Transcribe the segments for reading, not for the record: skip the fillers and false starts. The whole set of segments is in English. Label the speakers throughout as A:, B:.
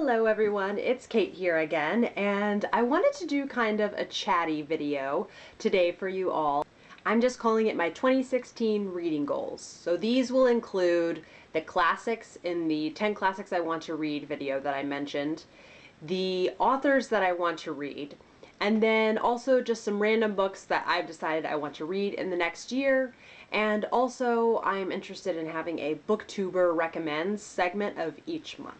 A: Hello everyone, it's Kate here again, and I wanted to do kind of a chatty video today for you all. I'm just calling it my 2016 reading goals. So these will include the classics in the 10 classics I want to read video that I mentioned, the authors that I want to read, and then also just some random books that I've decided I want to read in the next year. And also I'm interested in having a booktuber recommends segment of each month.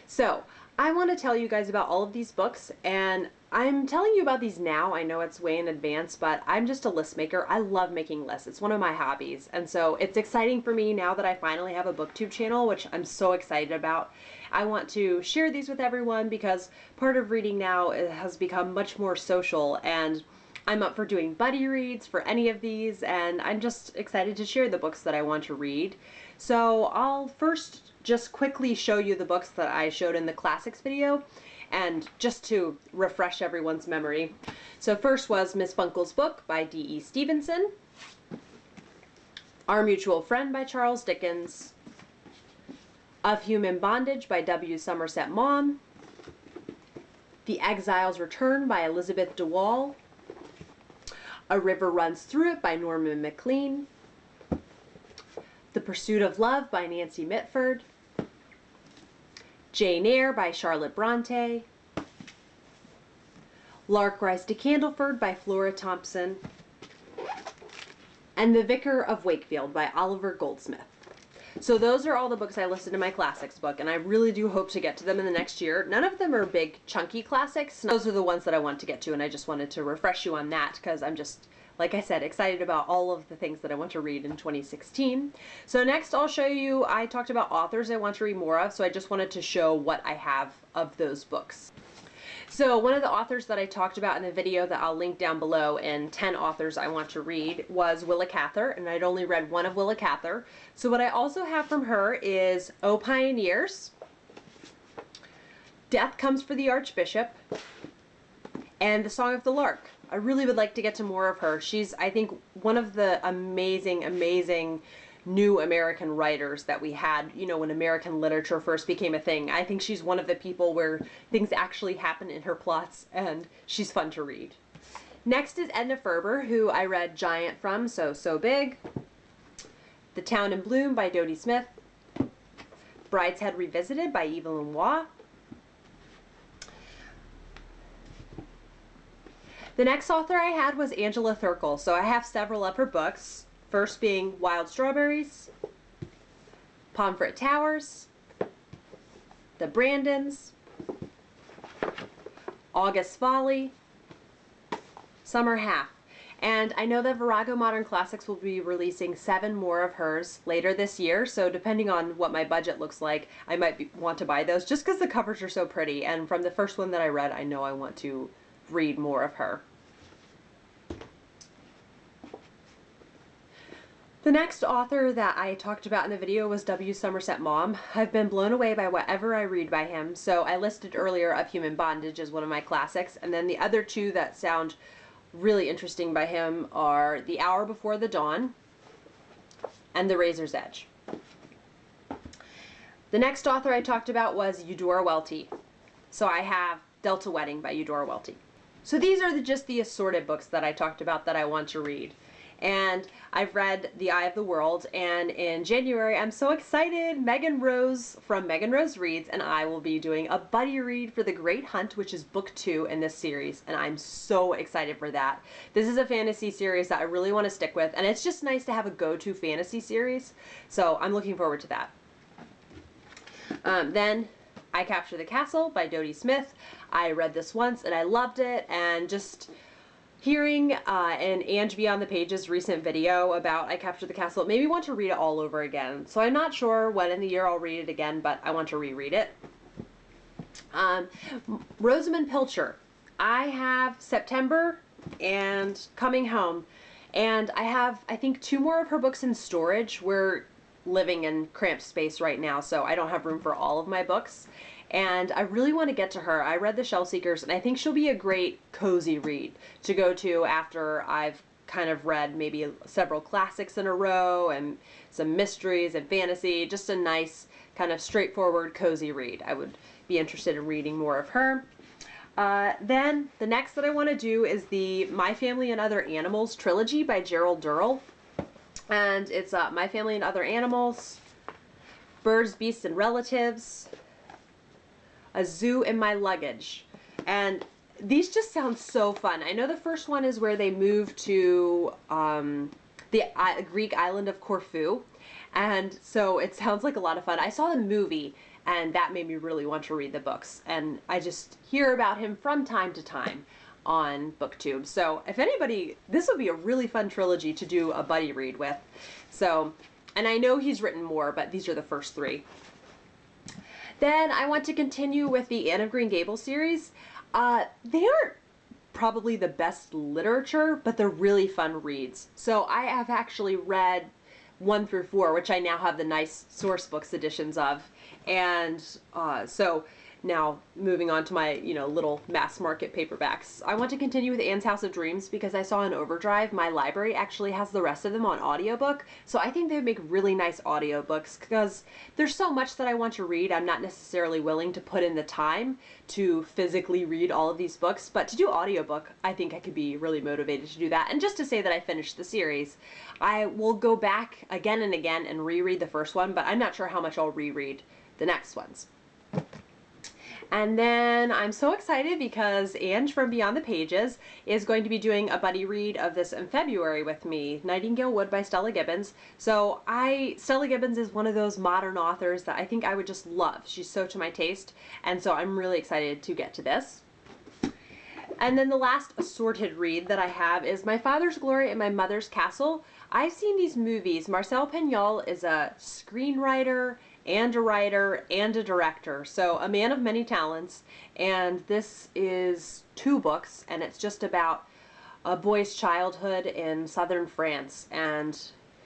A: So I want to tell you guys about all of these books, and I'm telling you about these now. I know it's way in advance, but I'm just a list maker. I love making lists. It's one of my hobbies, and so it's exciting for me now that I finally have a booktube channel, which I'm so excited about. I want to share these with everyone because part of reading now has become much more social, and I'm up for doing buddy reads for any of these, and I'm just excited to share the books that I want to read. So I'll first just quickly show you the books that I showed in the classics video, and just to refresh everyone's memory. So first was Miss Funkle's Book by D.E. Stevenson, Our Mutual Friend by Charles Dickens, Of Human Bondage by W. Somerset Maugham, The Exile's Return by Elizabeth DeWall, A River Runs Through It by Norman Maclean, The Pursuit of Love by Nancy Mitford, Jane Eyre by Charlotte Bronte, Lark Rise to Candleford by Flora Thompson, and The Vicar of Wakefield by Oliver Goldsmith. So those are all the books I listed in my classics book, and I really do hope to get to them in the next year. None of them are big, chunky classics. Those are the ones that I want to get to, and I just wanted to refresh you on that because I'm just, like I said, excited about all of the things that I want to read in 2016. So next I'll show you, I talked about authors I want to read more of, so I just wanted to show what I have of those books. So one of the authors that I talked about in the video that I'll link down below in 10 authors I want to read was Willa Cather, and I'd only read one of Willa Cather. So what I also have from her is O Pioneers, Death Comes for the Archbishop, and The Song of the Lark. I really would like to get to more of her. She's, I think, one of the amazing new American writers that we had, you know, when American literature first became a thing. I think she's one of the people where things actually happen in her plots, and she's fun to read. Next is Edna Ferber, who I read Giant from, So Big, The Town in Bloom by Dodie Smith, Brideshead Revisited by Evelyn Waugh. The next author I had was Angela Thirkell, so I have several of her books, first being Wild Strawberries, Pomfret Towers, The Brandons, August Folly, Summer Half. And I know that Virago Modern Classics will be releasing 7 more of hers later this year, so depending on what my budget looks like, I might want to buy those just because the covers are so pretty, and from the first one that I read, I know I want to read more of her. The next author that I talked about in the video was W. Somerset Maugham. I've been blown away by whatever I read by him, so I listed earlier Of Human Bondage as one of my classics, and then the other two that sound really interesting by him are The Hour Before the Dawn and The Razor's Edge. The next author I talked about was Eudora Welty. So I have Delta Wedding by Eudora Welty. So these are just the assorted books that I talked about that I want to read. And I've read The Eye of the World, and in January I'm so excited. Megan Rose from Megan Rose Reads and I will be doing a buddy read for The Great Hunt, which is book 2 in this series, and I'm so excited for that. This is a fantasy series that I really want to stick with, and it's just nice to have a go-to fantasy series, so I'm looking forward to that. Then I Capture the Castle by Dodie Smith. I read this once and I loved it, and just hearing an Ange Beyond the Pages recent video about I Capture the Castle, it made me want to read it all over again. So I'm not sure when in the year I'll read it again, but I want to reread it. Rosamund Pilcher. I have September and Coming Home, and I have, I think, 2 more of her books in storage. We're living in cramped space right now, so I don't have room for all of my books. And I really want to get to her. I read The Shell Seekers, and I think she'll be a great cozy read to go to after I've kind of read maybe several classics in a row and some mysteries and fantasy. Just a nice kind of straightforward cozy read. I would be interested in reading more of her. Then the next that I want to do is the My Family and Other Animals trilogy by Gerald Durrell. And it's My Family and Other Animals, Birds, Beasts, and Relatives, A Zoo in My Luggage. And these just sound so fun. I know the first one is where they move to the Greek island of Corfu. And so it sounds like a lot of fun. I saw the movie and that made me really want to read the books. And I just hear about him from time to time on BookTube. So if anybody, this would be a really fun trilogy to do a buddy read with. So, and I know he's written more, but these are the first three. Then I want to continue with the Anne of Green Gables series. They aren't probably the best literature, but they're really fun reads. So I have actually read 1 through 4, which I now have the nice source books editions of. And so now moving on to my, little mass market paperbacks. I want to continue with Anne's House of Dreams because I saw in Overdrive my library actually has the rest of them on audiobook. So I think they would make really nice audiobooks because there's so much that I want to read. I'm not necessarily willing to put in the time to physically read all of these books, but to do audiobook, I think I could be really motivated to do that. And just to say that I finished the series, I will go back again and again and reread the first one, but I'm not sure how much I'll reread the next ones. And then I'm so excited because Ange from Beyond the Pages is going to be doing a buddy read of this in February with me, Nightingale Wood by Stella Gibbons. So Stella Gibbons is one of those modern authors that I think I would just love. She's so to my taste, and so I'm really excited to get to this. And then the last assorted read that I have is My Father's Glory and My Mother's Castle. I've seen these movies. Marcel Pagnol is a screenwriter and a writer and a director, so a man of many talents, and this is 2 books, and it's just about a boy's childhood in southern France, and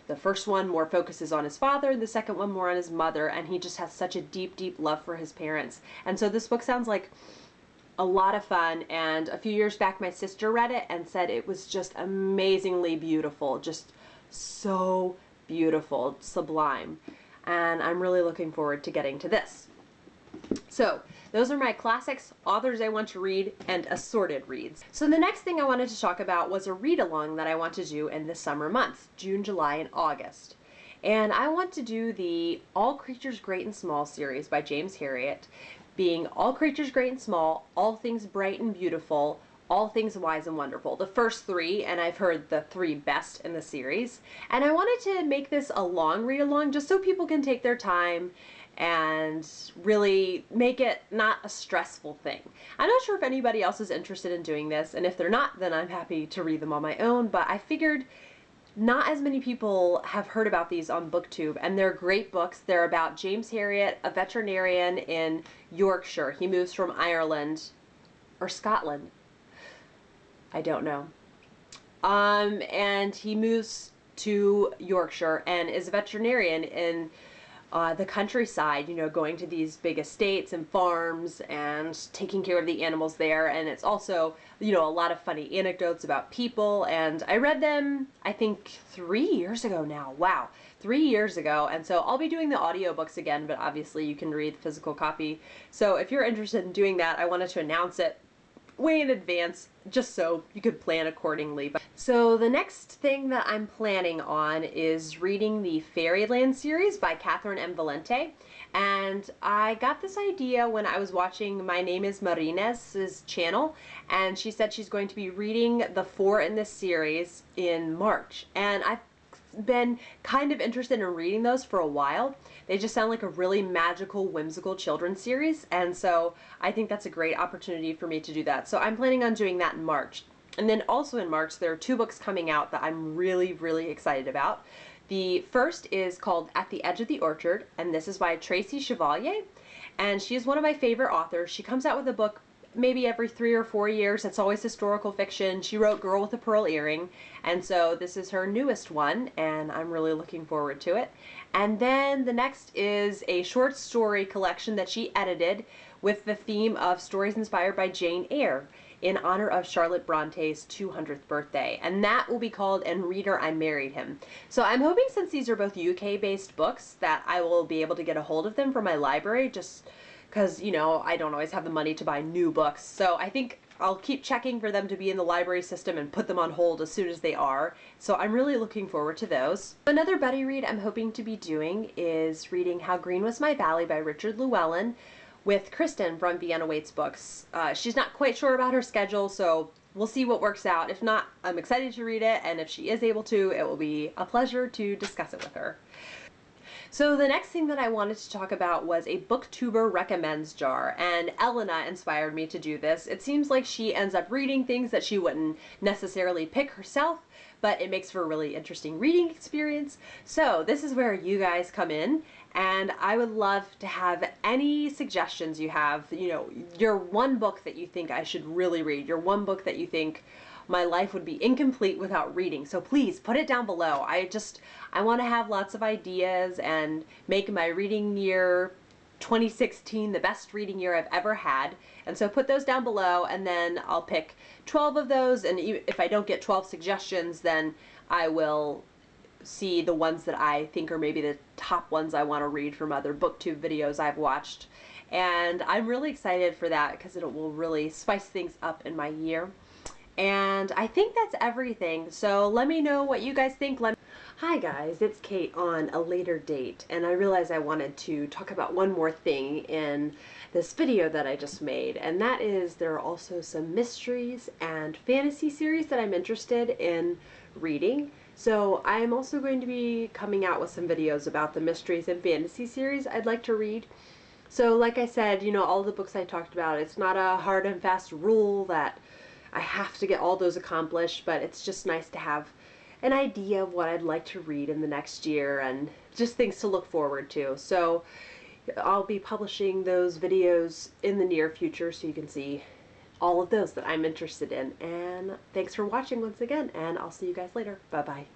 A: the first one more focuses on his father, the second one more on his mother, and he just has such a deep, deep love for his parents. And so this book sounds like a lot of fun, and a few years back my sister read it and said it was just amazingly beautiful, just so beautiful, sublime. And I'm really looking forward to getting to this. So those are my classics, authors I want to read, and assorted reads. So the next thing I wanted to talk about was a read-along that I want to do in the summer months, June, July, and August. And I want to do the All Creatures Great and Small series by James Herriot, being All Creatures Great and Small, All Things Bright and Beautiful, All Things Wise and Wonderful. The first 3, and I've heard the 3 best in the series. And I wanted to make this a long read-along just so people can take their time and really make it not a stressful thing. I'm not sure if anybody else is interested in doing this, and if they're not, then I'm happy to read them on my own, but I figured not as many people have heard about these on BookTube, and they're great books. They're about James Herriot, a veterinarian in Yorkshire. He moves from Ireland, or Scotland, I don't know. And he moves to Yorkshire and is a veterinarian in the countryside, going to these big estates and farms and taking care of the animals there. And it's also, a lot of funny anecdotes about people. And I read them, I think, 3 years ago now. Wow, 3 years ago. And so I'll be doing the audiobooks again, but obviously you can read the physical copy. So if you're interested in doing that, I wanted to announce it way in advance just so you could plan accordingly. So the next thing that I'm planning on is reading the Fairyland series by Catherine M. Valente. And I got this idea when I was watching My Name is Marina's channel, and she said she's going to be reading the 4 in this series in March. And I've been kind of interested in reading those for a while. They just sound like a really magical, whimsical children's series, and so I think that's a great opportunity for me to do that. So I'm planning on doing that in March. And then also in March, there are 2 books coming out that I'm really, really excited about. The first is called At the Edge of the Orchard, and this is by Tracy Chevalier, and she is one of my favorite authors. She comes out with a book maybe every 3 or 4 years. It's always historical fiction. She wrote Girl with a Pearl Earring, and so this is her newest one, and I'm really looking forward to it. And then the next is a short story collection that she edited with the theme of stories inspired by Jane Eyre in honor of Charlotte Bronte's 200th birthday, and that will be called And Reader, I Married Him. So I'm hoping, since these are both UK-based books, that I will be able to get a hold of them from my library just because, you know, I don't always have the money to buy new books. So I think I'll keep checking for them to be in the library system and put them on hold as soon as they are. So I'm really looking forward to those. Another buddy read I'm hoping to be doing is reading How Green Was My Valley by Richard Llewellyn with Kristin from Vienna Waits Books. She's not quite sure about her schedule, so we'll see what works out. If not, I'm excited to read it, and if she is able to, it will be a pleasure to discuss it with her. So the next thing that I wanted to talk about was a booktuber recommends jar, and Elena inspired me to do this. It seems like she ends up reading things that she wouldn't necessarily pick herself, but it makes for a really interesting reading experience. So this is where you guys come in, and I would love to have any suggestions you have. You know, your one book that you think I should really read, your one book that you think my life would be incomplete without reading. So please put it down below. I want to have lots of ideas and make my reading year 2016 the best reading year I've ever had. And so put those down below, and then I'll pick 12 of those, and if I don't get 12 suggestions, then I will see the ones that I think are maybe the top ones I want to read from other booktube videos I've watched. And I'm really excited for that because it will really spice things up in my year. And I think that's everything. So let me know what you guys think. Hi guys, it's Kate on a later date, and I realized I wanted to talk about one more thing in this video that I just made, and that is there are also some mysteries and fantasy series that I'm interested in reading. So I'm also going to be coming out with some videos about the mysteries and fantasy series I'd like to read. So like I said, you know, all the books I talked about, it's not a hard and fast rule that I have to get all those accomplished, but it's just nice to have an idea of what I'd like to read in the next year and just things to look forward to. So I'll be publishing those videos in the near future so you can see all of those that I'm interested in. And thanks for watching once again, and I'll see you guys later. Bye-bye.